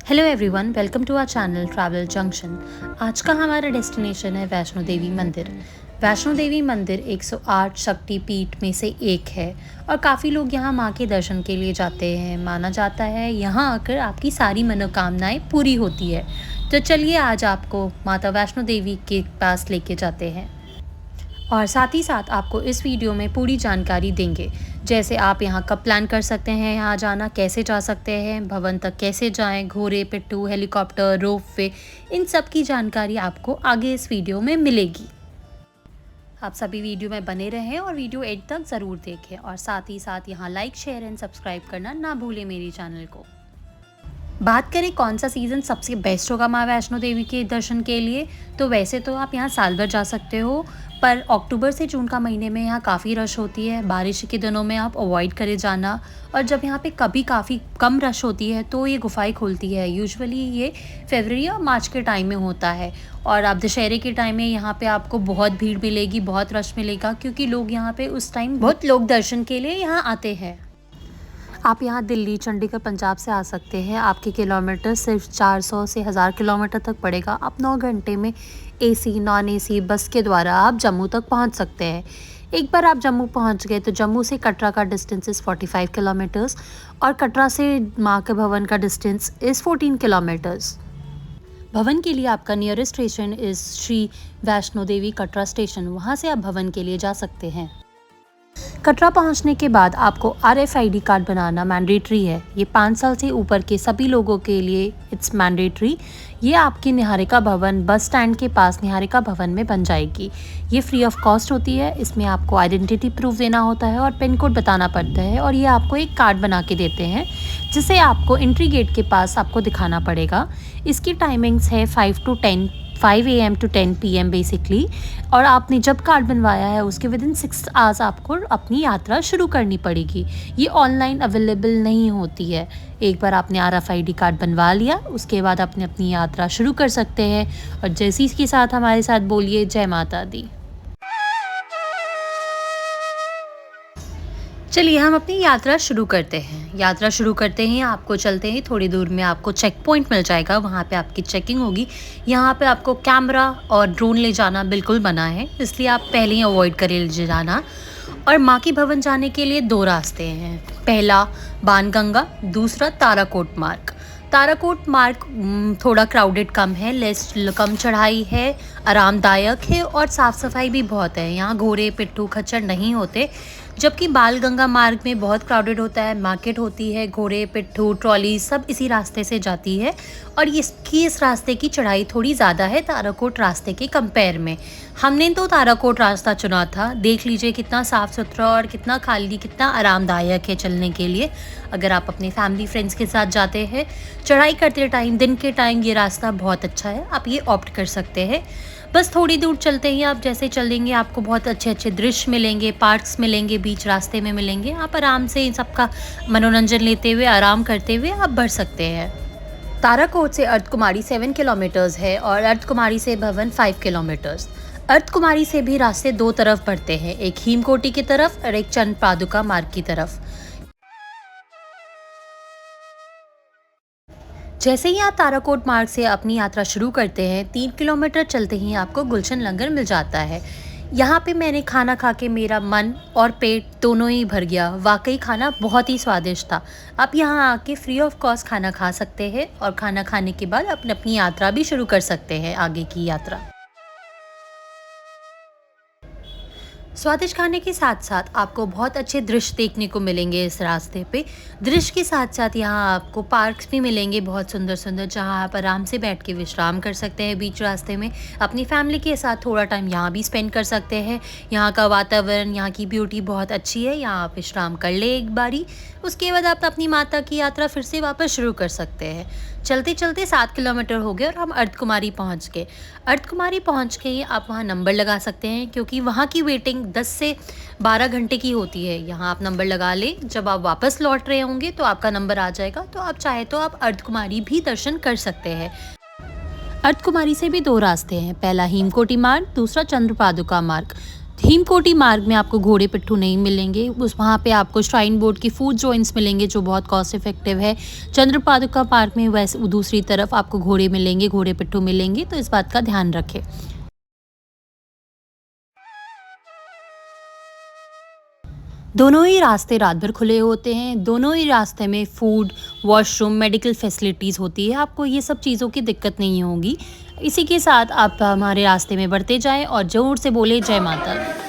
Hello everyone, welcome to our channel travel junction. आज का हमारा डेस्टिनेशन है वैष्णो देवी मंदिर। वैष्णो देवी मंदिर 108 शक्ति पीठ में से एक है और काफ़ी लोग यहाँ माँ के दर्शन के लिए जाते हैं। माना जाता है यहाँ आकर आपकी सारी मनोकामनाएं पूरी होती है। तो चलिए आज आपको माता वैष्णो देवी के पास लेके जाते हैं और साथ ही साथ आपको इस वीडियो में पूरी जानकारी देंगे, जैसे आप यहाँ कब प्लान कर सकते हैं, यहाँ जाना कैसे जा सकते हैं, भवन तक कैसे जाएं, घोड़े, पिट्ठू, हेलीकॉप्टर, रोपवे, इन सब की जानकारी आपको आगे इस वीडियो में मिलेगी। आप सभी वीडियो में बने रहें और वीडियो एंड तक ज़रूर देखें और साथ ही साथ यहाँ लाइक, शेयर एंड सब्सक्राइब करना ना भूलें मेरी चैनल को। बात करें कौन सा सीज़न सबसे बेस्ट होगा माँ वैष्णो देवी के दर्शन के लिए, तो वैसे तो आप यहाँ साल भर जा सकते हो, पर अक्टूबर से जून का महीने में यहाँ काफ़ी रश होती है। बारिश के दिनों में आप अवॉइड करें जाना, और जब यहाँ पे कभी काफ़ी कम रश होती है तो ये गुफाएं खुलती है। यूजुअली ये फरवरी और मार्च के टाइम में होता है, और आप दशहरे के टाइम में यहाँ पे आपको बहुत भीड़ मिलेगी, बहुत रश मिलेगा, क्योंकि लोग यहाँ पे उस टाइम बहुत लोग दर्शन के लिए यहाँ आते हैं। आप यहाँ दिल्ली, चंडीगढ़, पंजाब से आ सकते हैं। आपके किलोमीटर सिर्फ 400 से 1000 किलोमीटर तक पड़ेगा। आप 9 घंटे में एसी, नॉन एसी बस के द्वारा आप जम्मू तक पहुँच सकते हैं। एक बार आप जम्मू पहुँच गए तो जम्मू से कटरा का डिस्टेंस इज़ 45 किलोमीटर्स और कटरा से माँ के भवन का डिस्टेंस इज़ 14 किलोमीटर्स। भवन के लिए आपका nearest station is Shri Vaishno Devi Katra station. वहाँ से आप भवन के लिए जा सकते हैं। कटरा पहुंचने के बाद आपको RFID कार्ड बनाना मैंडेटरी है। ये 5 साल से ऊपर के सभी लोगों के लिए इट्स मैंडेटरी। ये आपकी निहारिका भवन बस स्टैंड के पास निहारिका भवन में बन जाएगी। ये फ्री ऑफ कॉस्ट होती है। इसमें आपको आइडेंटिटी प्रूफ देना होता है और पिन कोड बताना पड़ता है, और ये आपको एक कार्ड बना के देते हैं जिसे आपको एंट्री गेट के पास आपको दिखाना पड़ेगा। इसकी टाइमिंग्स है 5 AM to 10 PM बेसिकली, और आपने जब कार्ड बनवाया है उसके विदिन 6 आवर्स आपको अपनी यात्रा शुरू करनी पड़ेगी। ये ऑनलाइन अवेलेबल नहीं होती है। एक बार आपने RFID कार्ड बनवा लिया, उसके बाद आपने अपनी यात्रा शुरू कर सकते हैं। और जैसे इसके साथ हमारे साथ बोलिए जय माता दी। चलिए हम अपनी यात्रा शुरू करते हैं। यात्रा शुरू करते हैं, आपको चलते हैं थोड़ी दूर में आपको चेक पॉइंट मिल जाएगा, वहाँ पे आपकी चेकिंग होगी। यहाँ पे आपको कैमरा और ड्रोन ले जाना बिल्कुल मना है, इसलिए आप पहले ही अवॉइड करें ले जाना। और माँ की भवन जाने के लिए 2 रास्ते हैं। पहला बाणगंगा, दूसरा ताराकोट मार्ग। ताराकोट मार्ग थोड़ा क्राउडेड कम है, कम चढ़ाई है, आरामदायक है और साफ़ सफाई भी बहुत है। यहाँ घोड़े, पिट्ठू, खच्चर नहीं होते, जबकि बाणगंगा मार्ग में बहुत क्राउडेड होता है, मार्केट होती है, घोड़े, पिट्ठू, ट्रॉली सब इसी रास्ते से जाती है। और इस रास्ते की चढ़ाई थोड़ी ज़्यादा है ताराकोट रास्ते के कंपेयर में। हमने तो ताराकोट रास्ता चुना था। देख लीजिए कितना साफ़ सुथरा और कितना खाली, कितना आरामदायक है चलने के लिए। अगर आप अपने फैमिली फ्रेंड्स के साथ जाते हैं, चढ़ाई करते टाइम, दिन के टाइम ये रास्ता बहुत अच्छा है, आप ये ऑप्ट कर सकते हैं। बस थोड़ी दूर चलते ही आप जैसे चलेंगे आपको बहुत अच्छे अच्छे दृश्य मिलेंगे, पार्क्स मिलेंगे, बीच रास्ते में मिलेंगे। आप आराम से इन सबका मनोरंजन लेते हुए, आराम करते हुए आप बढ़ सकते हैं। ताराकोट से अर्धकुमारी 7 किलोमीटर्स है और अर्धकुमारी से भवन 5 किलोमीटर्स। अर्धकुमारी से भी रास्ते 2 तरफ बढ़ते हैं, एक हेमकोटी की तरफ और एक चंद पादुका मार्ग की तरफ। जैसे ही आप ताराकोट मार्ग से अपनी यात्रा शुरू करते हैं, 3 किलोमीटर चलते ही आपको गुलशन लंगर मिल जाता है। यहाँ पे मैंने खाना खा के मेरा मन और पेट दोनों ही भर गया। वाकई खाना बहुत ही स्वादिष्ट था। आप यहाँ आके फ्री ऑफ कॉस्ट खाना खा सकते हैं और खाना खाने के बाद अपनी यात्रा भी शुरू कर सकते हैं, आगे की यात्रा। स्वादिष्ट खाने के साथ साथ आपको बहुत अच्छे दृश्य देखने को मिलेंगे इस रास्ते पे। दृश्य के साथ साथ यहाँ आपको पार्क्स भी मिलेंगे बहुत सुंदर सुंदर, जहाँ आप आराम से बैठ के विश्राम कर सकते हैं बीच रास्ते में। अपनी फैमिली के साथ थोड़ा टाइम यहाँ भी स्पेंड कर सकते हैं। यहाँ का वातावरण, यहाँ की ब्यूटी बहुत अच्छी है। यहाँ आप विश्राम कर ले एक बारी, उसके बाद आप अपनी माता की यात्रा फिर से वापस शुरू कर सकते हैं। चलते चलते 7 किलोमीटर हो गए और हम अर्धकुमारी पहुँच गए। अर्धकुमारी पहुँच के ही आप वहाँ नंबर लगा सकते हैं, क्योंकि वहाँ की वेटिंग 10 से 12 घंटे की होती है। यहाँ आप नंबर लगा लें, जब आप वापस लौट रहे होंगे तो आपका नंबर आ जाएगा, तो आप चाहे तो आप अर्धकुमारी भी दर्शन कर सकते हैं। अर्धकुमारी से भी 2 रास्ते हैं, पहला हेमकोटी मार्ग, दूसरा चंद्रपादुका मार्ग। हेमकोटी मार्ग में आपको घोड़े पिट्ठू नहीं मिलेंगे, उस वहाँ पे आपको श्राइन बोर्ड की फूड जॉइंट्स मिलेंगे जो बहुत कॉस्ट इफेक्टिव है। चंद्रपादुका पार्क में वैसे दूसरी तरफ आपको घोड़े मिलेंगे, घोड़े पिट्ठू मिलेंगे, तो इस बात का ध्यान रखें। दोनों ही रास्ते रात भर खुले होते हैं, दोनों ही रास्ते में फूड, वॉशरूम, मेडिकल फैसिलिटीज़ होती है, आपको ये सब चीज़ों की दिक्कत नहीं होगी। इसी के साथ आप हमारे रास्ते में बढ़ते जाएँ और ज़ोर से बोले जय माता दी।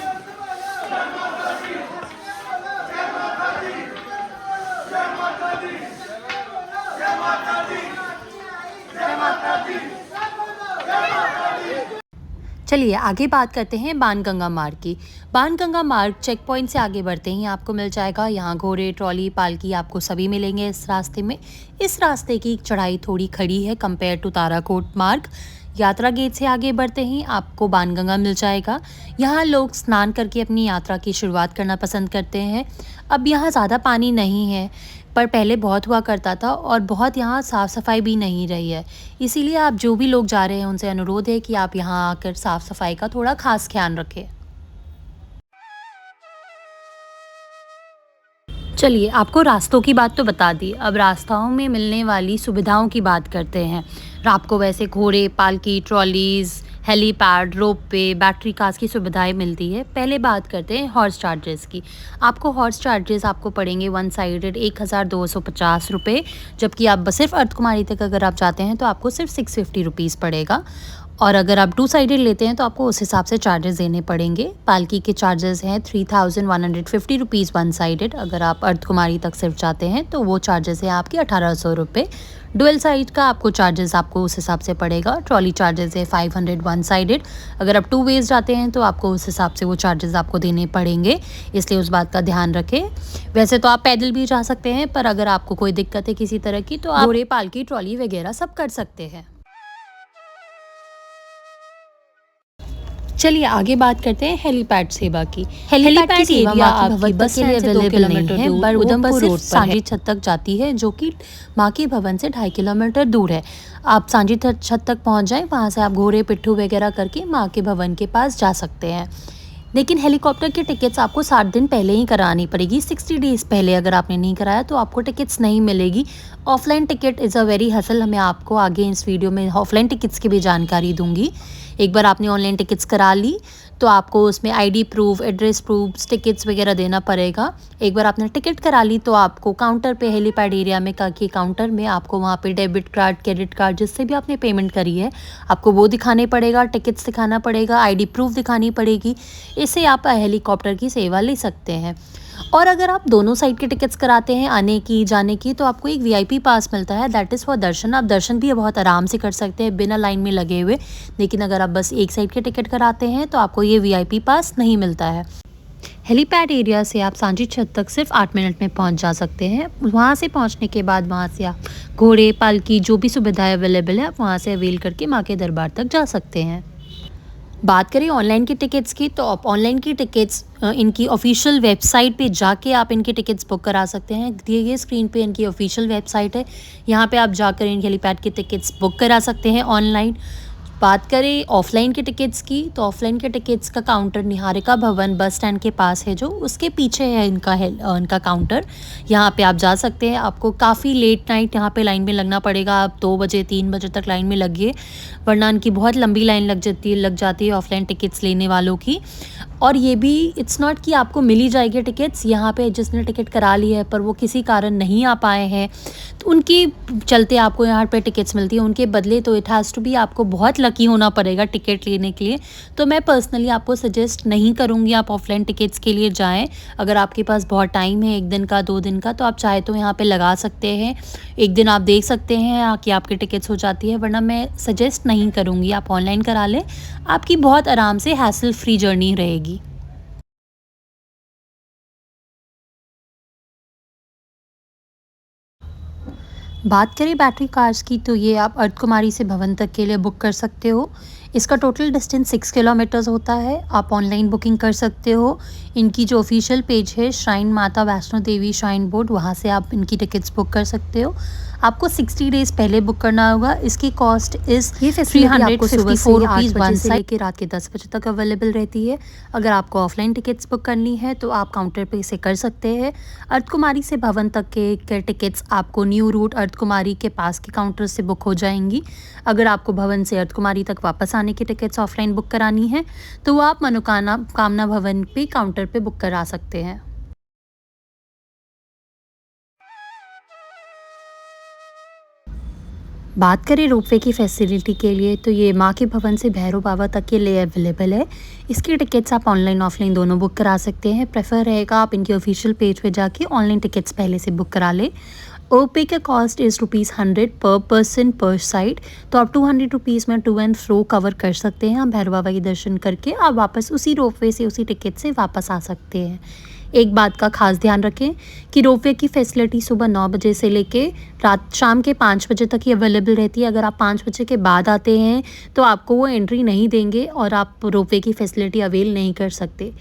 चलिए आगे बात करते हैं बाणगंगा मार्ग की। बाणगंगा मार्ग चेक पॉइंट से आगे बढ़ते ही आपको मिल जाएगा। यहाँ घोड़े, ट्रॉली, पालकी आपको सभी मिलेंगे इस रास्ते में। इस रास्ते की चढ़ाई थोड़ी खड़ी है कंपेयर टू ताराकोट मार्ग। यात्रा गेट से आगे बढ़ते ही आपको बाणगंगा मिल जाएगा। यहाँ लोग स्नान करके अपनी यात्रा की शुरुआत करना पसंद करते हैं। अब यहाँ ज़्यादा पानी नहीं है, पर पहले बहुत हुआ करता था और बहुत यहाँ साफ़ सफाई भी नहीं रही है। इसीलिए आप जो भी लोग जा रहे हैं उनसे अनुरोध है कि आप यहाँ आकर साफ़ सफाई का थोड़ा ख़ास ख्याल रखें। चलिए आपको रास्तों की बात तो बता दी, अब रास्ताओं में मिलने वाली सुविधाओं की बात करते हैं। आपको वैसे घोड़े, पालकी, ट्रॉलीज़, हेलीपैड, रोप वे, बैटरी कार्स की सुविधाएं मिलती है। पहले बात करते हैं हॉर्स चार्जेस की। आपको हॉर्स चार्जेस आपको पड़ेंगे वन साइडेड 1,250 रुपये, जबकि आप बस सिर्फ अर्धकुमारी तक अगर आप जाते हैं तो आपको सिर्फ 650 रुपीज़ पड़ेगा। और अगर आप 2 साइडेड लेते हैं तो आपको उस हिसाब से चार्जेस देने पड़ेंगे। पालकी के चार्जेस हैं 3,150 रुपीज़ वन साइडेड। अगर आप अर्धकुमारी तक सिर्फ जाते हैं तो वो चार्जेस हैं आपके 1,800 रुपये। डुअल साइड का आपको चार्जेस आपको उस हिसाब से पड़ेगा। ट्रॉली चार्जेस है 500 वन साइडेड। अगर आप 2 वेज जाते हैं तो आपको उस हिसाब से वो चार्जेस आपको देने पड़ेंगे, इसलिए उस बात का ध्यान रखें। वैसे तो आप पैदल भी जा सकते हैं, पर अगर आपको कोई दिक्कत है किसी तरह की तो आप घोड़े, पालकी, ट्रॉली वगैरह सब कर सकते हैं। चलिए आगे बात करते हैं हेलीपैड सेवा की। हेलीपैड की सेवा आपकी बस के लिए अवेलेबल नहीं है, पर उधमपुर रोड पर सांझी छत तक जाती है, जो कि माँ के भवन से 2.5 किलोमीटर दूर है। आप सांझी छत तक पहुँच जाएं, वहाँ से आप घोड़े, पिट्ठू वगैरह करके माँ के भवन के पास जा सकते हैं। लेकिन हेलीकॉप्टर की टिकट्स आपको 60 दिन पहले ही करानी पड़ेगी। 60 डेज़ पहले अगर आपने नहीं कराया तो आपको टिकट्स नहीं मिलेगी। Offline ticket is a very hustle. मैं आपको आगे इस वीडियो में ऑफलाइन टिकट्स की भी जानकारी दूंगी। एक बार आपने ऑनलाइन टिकट्स करा ली तो आपको उसमें ID proof, address proof, tickets वगैरह देना पड़ेगा। एक बार आपने टिकट करा ली तो आपको काउंटर पे, हेलीपैड एरिया में के काउंटर में आपको वहाँ पे डेबिट कार्ड, क्रेडिट कार्ड, जिससे भी आपने पेमेंट करी है आपको वो दिखाने पड़ेगा, टिकट्स दिखाना पड़ेगा, आईडी प्रूफ दिखानी पड़ेगी। इससे आप हेलीकॉप्टर की सेवा ले सकते हैं। और अगर आप दोनों साइड के टिकट्स कराते हैं, आने की जाने की, तो आपको एक वीआईपी पास मिलता है, दैट इज़ फॉर दर्शन। आप दर्शन भी बहुत आराम से कर सकते हैं बिना लाइन में लगे हुए। लेकिन अगर आप बस एक साइड के टिकट कराते हैं तो आपको ये वीआईपी पास नहीं मिलता है। हेलीपैड एरिया से आप सांझी छत तक सिर्फ 8 मिनट में पहुंच जा सकते हैं। वहां से पहुंचने के बाद वहां से आप घोड़े, पालकी, जो भी सुविधाएं अवेलेबल है आप वहां से अवेल करके माँ के दरबार तक जा सकते हैं। बात करें ऑनलाइन की टिकट्स की, तो आप ऑनलाइन की टिकट्स इनकी ऑफिशियल वेबसाइट पे जाके आप इनकी टिकट्स बुक करा सकते हैं। दिए गए स्क्रीन पे इनकी ऑफिशियल वेबसाइट है, यहाँ पे आप जाकर इन हेलीपैड की टिकट्स बुक करा सकते हैं ऑनलाइन। बात करें ऑफलाइन के टिकट्स की, तो ऑफलाइन के टिकट्स का काउंटर निहारिका भवन बस स्टैंड के पास है, जो उसके पीछे है इनका काउंटर। यहाँ पे आप जा सकते हैं। आपको काफ़ी लेट नाइट यहाँ पे लाइन में लगना पड़ेगा। आप 2 बजे 3 बजे तक लाइन में लगिए, वरना इनकी बहुत लंबी लाइन लग जाती है ऑफलाइन टिकट्स लेने वालों की। और ये भी इट्स नॉट कि आपको मिल ही जाएगी टिकट्स। यहाँ पे जिसने टिकट करा ली है पर वो किसी कारण नहीं आ पाए हैं, तो उनके चलते आपको यहाँ पे टिकट्स मिलती है। उनके बदले तो इट हैज़ टू बी आपको बहुत लकी होना पड़ेगा टिकट लेने के लिए। तो मैं पर्सनली आपको सजेस्ट नहीं करूँगी आप ऑफलाइन टिकट्स के लिए जाएँ। अगर आपके पास बहुत टाइम है, 1 दिन का, 2 दिन का, तो आप चाहे तो यहाँ पर लगा सकते हैं। एक दिन आप देख सकते हैं कि आपकी टिकट्स हो जाती है, वरना मैं सजेस्ट नहीं करूँगी आप ऑनलाइन करा लें। आपकी बहुत आराम से हैसल फ्री जर्नी रहेगी। बात करें बैटरी कार्स की, तो ये आप अर्धकुमारी से भवन तक के लिए बुक कर सकते हो। इसका टोटल डिस्टेंस 6 किलोमीटर्स होता है। आप ऑनलाइन बुकिंग कर सकते हो। इनकी जो ऑफिशियल पेज है श्राइन माता वैष्णो देवी श्राइन बोर्ड, वहाँ से आप इनकी टिकट्स बुक कर सकते हो। आपको 60 डेज़ पहले बुक करना होगा। इसकी कॉस्ट इज़ ये फैसिलिटी आपको सुबह से 354 8 रुपीज़ बजे वन से साइड लेके रात के 10 बजे तक अवेलेबल रहती है। अगर आपको ऑफलाइन टिकट्स बुक करनी है तो आप काउंटर पे से कर सकते हैं। अर्धकुमारी से भवन तक के टिकट्स आपको न्यू रूट अर्धकुमारी के पास के काउंटर से बुक हो जाएंगी। अगर आपको भवन से अर्धकुमारी तक वापस आने की टिकट्स ऑफलाइन बुक करानी है तो वो आप मनोकामना कामना भवन पे काउंटर पे बुक करा सकते हैं। बात करें रोपवे की फैसिलिटी के लिए तो ये माँ के भवन से भैरव बाबा तक के लिए अवेलेबल है। इसकी टिकट्स आप ऑनलाइन ऑफलाइन दोनों बुक करा सकते हैं। प्रेफर रहेगा आप इनके ऑफिशियल पेज पे जाके ऑनलाइन टिकट्स पहले से बुक करा लें। ओपे का कॉस्ट इज़ ₹100 पर पर्सन पर साइड, तो आप ₹200 में टू एंड फ्रो कवर कर सकते हैं। आप भैरव बाबा के दर्शन करके आप वापस उसी रोपवे से उसी टिकट से वापस आ सकते हैं। एक बात का खास ध्यान रखें कि रोपवे की फैसिलिटी सुबह 9 बजे से लेके शाम के 5 बजे तक ही अवेलेबल रहती है। अगर आप 5 बजे के बाद आते हैं तो आपको वो एंट्री नहीं देंगे और आप रोपवे की फैसिलिटी अवेल नहीं कर सकते।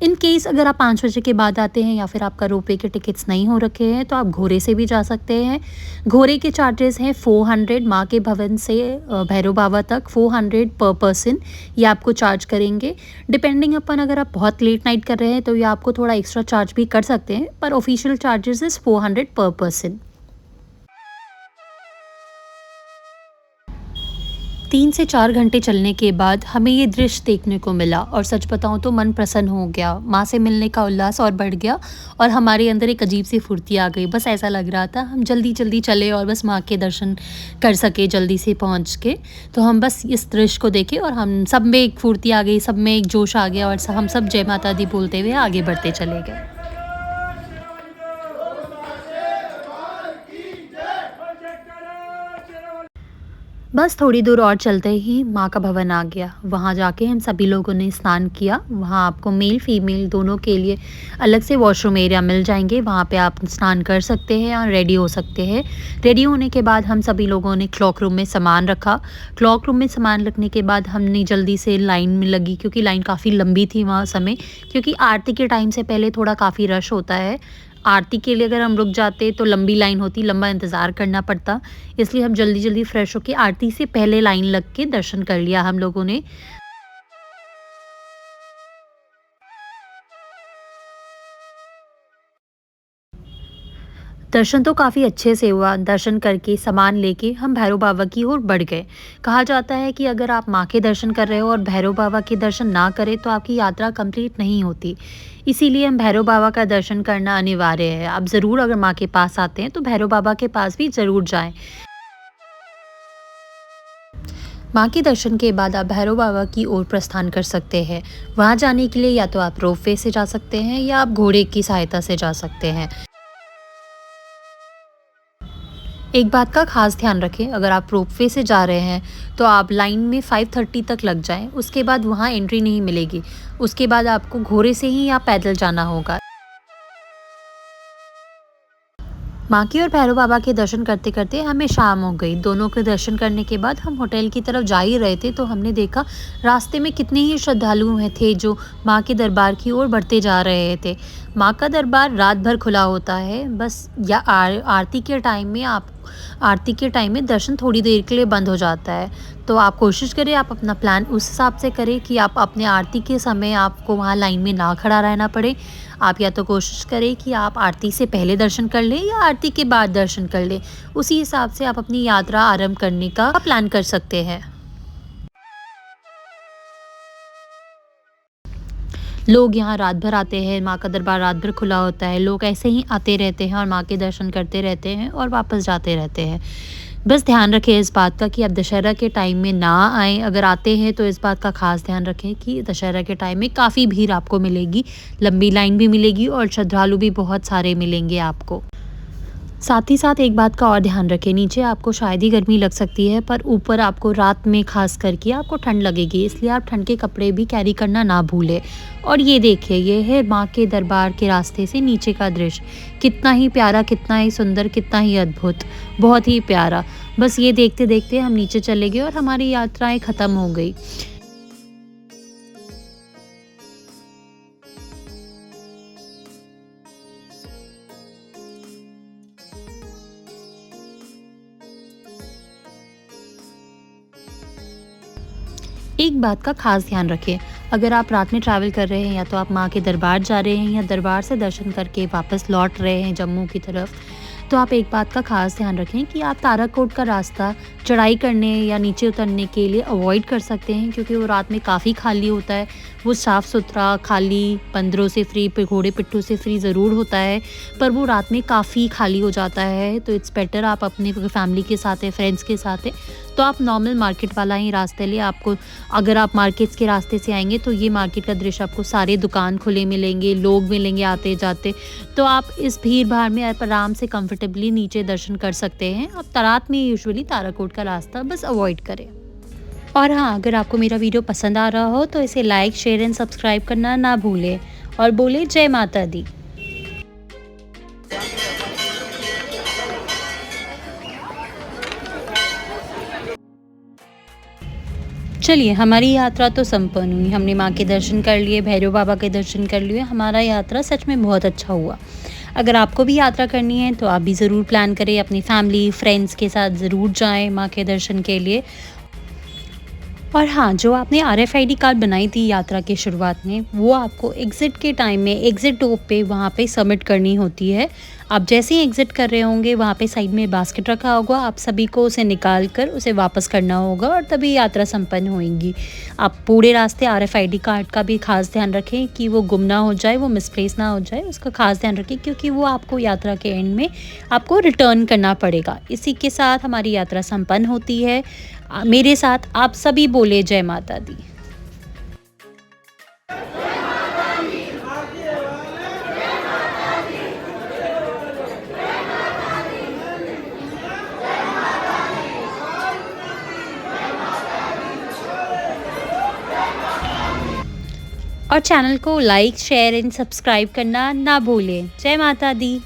इन केस अगर आप 5 बजे के बाद आते हैं या फिर आपका रोपवे के टिकट्स नहीं हो रखे हैं तो आप घोड़े से भी जा सकते हैं। घोड़े के चार्जेस हैं 400 माँ के भवन से भैरव बाबा तक 400 पर पर्सन ये आपको चार्ज करेंगे। डिपेंडिंग अपन अगर आप बहुत लेट नाइट कर रहे हैं तो ये आपको थोड़ा एक्स्ट्रा चार्ज भी कर सकते हैं, पर ऑफिशियल चार्जेस इज़ 400 पर पर्सन। 3 से 4 घंटे चलने के बाद हमें ये दृश्य देखने को मिला और सच बताऊं तो मन प्रसन्न हो गया। माँ से मिलने का उल्लास और बढ़ गया और हमारे अंदर एक अजीब सी फुर्ती आ गई। बस ऐसा लग रहा था हम जल्दी जल्दी चले और बस माँ के दर्शन कर सके जल्दी से पहुँच के। तो हम बस इस दृश्य को देखे और हम सब में एक फुर्ती आ गई, सब में एक जोश आ गया और हम सब जय माता दी बोलते हुए आगे बढ़ते चले गए। बस थोड़ी दूर और चलते ही माँ का भवन आ गया। वहाँ जाके हम सभी लोगों ने स्नान किया। वहाँ आपको मेल फीमेल दोनों के लिए अलग से वॉशरूम एरिया मिल जाएंगे। वहाँ पे आप स्नान कर सकते हैं और रेडी हो सकते हैं। रेडी होने के बाद हम सभी लोगों ने क्लॉक रूम में सामान रखा। क्लॉक रूम में सामान रखने के बाद हमने जल्दी से लाइन में लगी क्योंकि लाइन काफ़ी लंबी थी वहाँ समय, क्योंकि आरती के टाइम से पहले थोड़ा काफ़ी रश होता है। आरती के लिए अगर हम रुक जाते तो लंबी लाइन होती, लंबा इंतज़ार करना पड़ता। इसलिए हम जल्दी-जल्दी फ्रेश होके आरती से पहले लाइन लग के दर्शन कर लिया हम लोगों ने। दर्शन तो काफ़ी अच्छे से हुआ। दर्शन करके सामान लेके हम भैरव बाबा की ओर बढ़ गए। कहा जाता है कि अगर आप माँ के दर्शन कर रहे हो और भैरव बाबा के दर्शन ना करें तो आपकी यात्रा कंप्लीट नहीं होती। इसीलिए हम भैरव बाबा का दर्शन करना अनिवार्य है। आप ज़रूर अगर माँ के पास आते हैं तो भैरव बाबा के पास भी ज़रूर जाएँ। माँ के दर्शन के बाद आप भैरव बाबा की ओर प्रस्थान कर सकते हैं। वहाँ जाने के लिए या तो आप रोपवे से जा सकते हैं या आप घोड़े की सहायता से जा सकते हैं। एक बात का खास ध्यान रखें, अगर आप रोपवे से जा रहे हैं तो आप लाइन में 5:30 तक लग जाएं। उसके बाद वहाँ एंट्री नहीं मिलेगी। उसके बाद आपको घोड़े से ही या पैदल जाना होगा। माँ की और भैरव बाबा के दर्शन करते करते हमें शाम हो गई। दोनों के दर्शन करने के बाद हम होटल की तरफ जा ही रहे थे तो हमने देखा रास्ते में कितने ही श्रद्धालु थे जो माँ के दरबार की ओर बढ़ते जा रहे थे। माँ का दरबार रात भर खुला होता है, बस या आरती के टाइम में आरती के टाइम में दर्शन थोड़ी देर के लिए बंद हो जाता है। तो आप कोशिश करें, आप अपना प्लान उस हिसाब से करें कि आप अपने आरती के समय आपको वहाँ लाइन में ना खड़ा रहना पड़े। आप या तो कोशिश करें कि आप आरती से पहले दर्शन कर लें या आरती के बाद दर्शन कर लें। उसी हिसाब से आप अपनी यात्रा आरंभ करने का प्लान कर सकते हैं। लोग यहाँ रात भर आते हैं, माँ का दरबार रात भर खुला होता है। लोग ऐसे ही आते रहते हैं और माँ के दर्शन करते रहते हैं और वापस जाते रहते हैं। बस ध्यान रखें इस बात का कि आप दशहरा के टाइम में ना आएँ। अगर आते हैं तो इस बात का ख़ास ध्यान रखें कि दशहरा के टाइम में काफ़ी भीड़ आपको मिलेगी, लंबी लाइन भी मिलेगी और श्रद्धालु भी बहुत सारे मिलेंगे आपको। साथ ही साथ एक बात का और ध्यान रखें, नीचे आपको शायद ही गर्मी लग सकती है पर ऊपर आपको रात में खास करके आपको ठंड लगेगी, इसलिए आप ठंड के कपड़े भी कैरी करना ना भूलें। और ये देखिए, ये है माँ के दरबार के रास्ते से नीचे का दृश्य। कितना ही प्यारा, कितना ही सुंदर, कितना ही अद्भुत, बहुत ही प्यारा। बस ये देखते देखते हम नीचे चले गए और हमारी यात्राएं ख़त्म हो गई। एक बात का खास ध्यान रखें, अगर आप रात में ट्रैवल कर रहे हैं या तो आप माँ के दरबार जा रहे हैं या दरबार से दर्शन करके वापस लौट रहे हैं जम्मू की तरफ, तो आप एक बात का खास ध्यान रखें कि आप ताराकोट का रास्ता चढ़ाई करने या नीचे उतरने के लिए अवॉइड कर सकते हैं, क्योंकि वो रात में काफ़ी खाली होता है। वो साफ़ सुथरा, खाली, बंदरों से फ्री, घोड़े पिट्ठू से फ्री ज़रूर होता है, पर वो रात में काफ़ी खाली हो जाता है। तो इट्स बेटर आप अपनी फैमिली के साथ है, फ्रेंड्स के साथ है, तो आप नॉर्मल मार्केट वाला ही रास्ते ले। आपको अगर आप मार्केट्स के रास्ते से आएंगे तो ये मार्केट का दृश्य आपको सारे दुकान खुले मिलेंगे, लोग मिलेंगे आते जाते, तो आप इस भीड़ भाड़ में आप आराम से कंफर्टेबली नीचे दर्शन कर सकते हैं। आप रात में यूजुअली ताराकोट का रास्ता बस अवॉइड करें। और हाँ, अगर आपको मेरा वीडियो पसंद आ रहा हो तो इसे लाइक, शेयर एंड सब्सक्राइब करना ना भूलें और बोले जय माता दी। चलिए, हमारी यात्रा तो संपन्न हुई। हमने माँ के दर्शन कर लिए, भैरव बाबा के दर्शन कर लिए। हमारा यात्रा सच में बहुत अच्छा हुआ। अगर आपको भी यात्रा करनी है तो आप भी ज़रूर प्लान करें, अपनी फैमिली, फ्रेंड्स के साथ ज़रूर जाएँ माँ के दर्शन के लिए। और हाँ, जो आपने RFID कार्ड बनाई थी यात्रा के शुरुआत में, वो आपको एग्ज़िट के टाइम में एग्ज़िट डोर पे वहाँ पे सबमिट करनी होती है। आप जैसे ही एग्ज़िट कर रहे होंगे, वहाँ पे साइड में बास्केट रखा होगा, आप सभी को उसे निकाल कर उसे वापस करना होगा और तभी यात्रा संपन्न होएगी। आप पूरे रास्ते RFID कार्ड का भी खास ध्यान रखें कि वो गुम ना हो जाए, वो मिसप्लेस ना हो जाए, उसका खास ध्यान रखें, क्योंकि वो आपको यात्रा के एंड में आपको रिटर्न करना पड़ेगा। इसी के साथ हमारी यात्रा संपन्न होती है। मेरे साथ आप सभी बोले जय माता दी। और चैनल को लाइक, शेयर एंड सब्सक्राइब करना ना भूलें। जय माता दी।